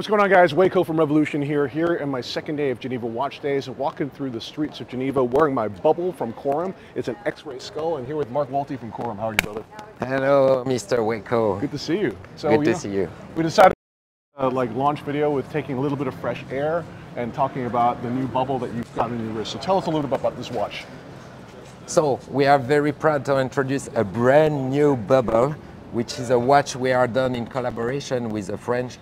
What's going on, guys? Wei Corum Revolution here in my second day of Geneva Watch Days, walking through the streets of Geneva wearing my bubble from Corum. It's an X-ray skull, and here with Marc Wälti from Corum. How are you, brother? Hello, Mr. Wei Corum. Good to see you. Good to see you. We decided to launch video with taking a little bit of fresh air and talking about the new bubble that you've got in your wrist. So tell us a little bit about this watch. So we are very proud to introduce a brand new bubble, which is a watch we are done in collaboration with a French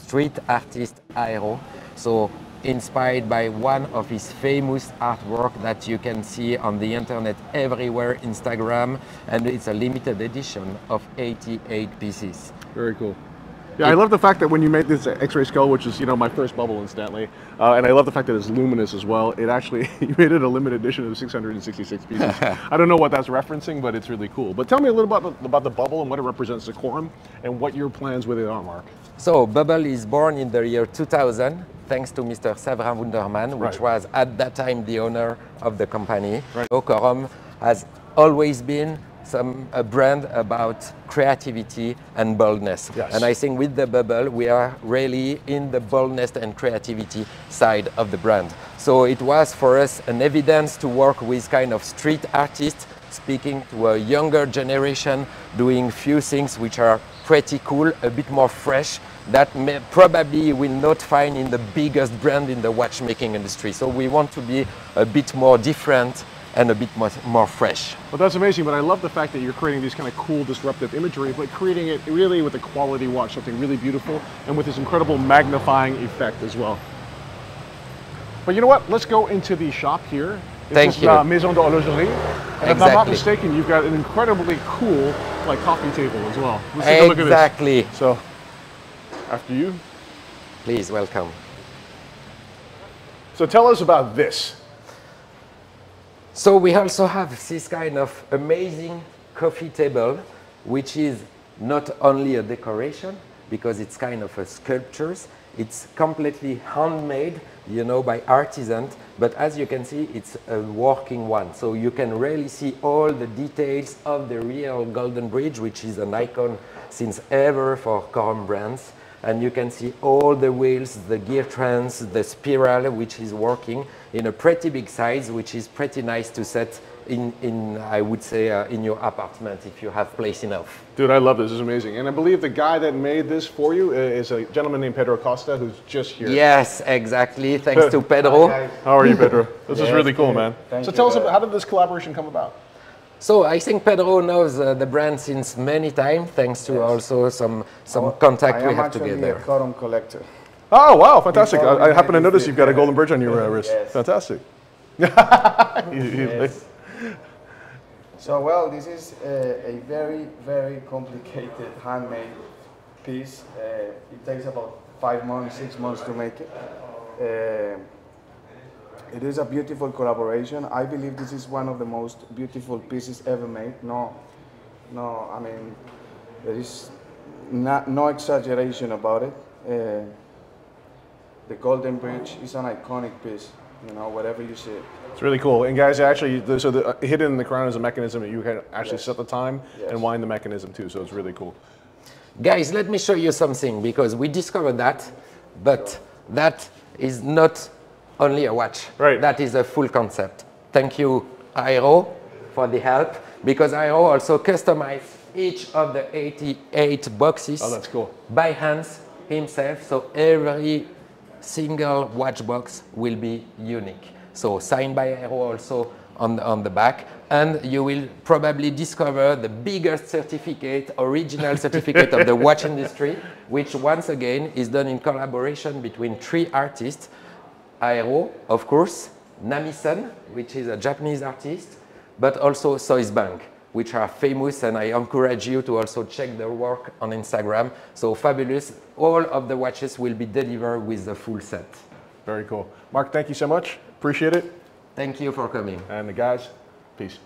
street artist, Aiiroh. So inspired by one of his famous artwork that you can see on the internet everywhere, Instagram, and it's a limited edition of 88 pieces. Very cool. Yeah, I love the fact that when you made this X-ray skull, which is, you know, my first bubble incidentally, and I love the fact that it's luminous as well. It actually, you made it a limited edition of 666 pieces. I don't know what that's referencing, but it's really cool. But tell me a little about the bubble and what it represents to Corum and what your plans with it are, Marc. So Bubble is born in the year 2000, thanks to Mr. Severin Wunderman, which was at that time the owner of the company. So Corum has always been a brand about creativity and boldness. Yes. And I think with the bubble, we are really in the boldness and creativity side of the brand. So it was for us an evidence to work with kind of street artists, speaking to a younger generation, doing few things which are pretty cool, a bit more fresh, that probably you will not find in the biggest brand in the watchmaking industry. So we want to be a bit more different and a bit more fresh. Well, that's amazing, but I love the fact that you're creating these kind of cool, disruptive imagery, but creating it really with a quality watch, something really beautiful, and with this incredible magnifying effect as well. But you know what? Let's go into the shop here. Thank you. Maison d'Horlogerie. And if I'm not mistaken, you've got an incredibly cool coffee table as well. Let's take a look at this. Exactly. So, after you. Please, welcome. So tell us about this. So we also have this kind of amazing coffee table, which is not only a decoration, because it's kind of a sculpture. It's completely handmade, you know, by artisans, but as you can see, it's a working one. So you can really see all the details of the real Golden Bridge, which is an icon since ever for Corum brands. And you can see all the wheels, the gear trans, the spiral, which is working in a pretty big size, which is pretty nice to set in I would say, in your apartment if you have place enough. Dude, I love this. This is amazing. And I believe the guy that made this for you is a gentleman named Pedro Costa, who's just here. Yes, exactly. Thanks to Pedro. Hi. How are you, Pedro? This is really cool, man. So tell us about, how did this collaboration come about? So I think Pedro knows the brand since many times, thanks to also some contact we have together. I'm actually a Corum collector. Oh, wow, fantastic. I happen to notice you've got a Golden Bridge on your wrist. Yes. Fantastic. Yes. So, well, this is a very, very complicated handmade piece. It takes about 5 months, 6 months to make it. It is a beautiful collaboration. I believe this is one of the most beautiful pieces ever made. No, I mean, there is no exaggeration about it. The Golden Bridge is an iconic piece, you know, whatever you see it. It's really cool. And guys, actually, so hidden in the crown is a mechanism that you can actually set the time and wind the mechanism too, so it's really cool. Guys, let me show you something, because we discovered that, but that is not only a watch. Right. That is a full concept. Thank you, Aiiroh, for the help, because Aiiroh also customized each of the 88 boxes by hands himself, so every single watch box will be unique. So signed by Aiiroh also on the back, and you will probably discover the biggest certificate, original certificate of the watch industry, which once again is done in collaboration between 3 artists. Aiiroh, of course, Nami-san, which is a Japanese artist, but also Swiss Bank, which are famous, and I encourage you to also check their work on Instagram. So fabulous. All of the watches will be delivered with the full set. Very cool. Marc, thank you so much. Appreciate it. Thank you for coming. And the guys, peace.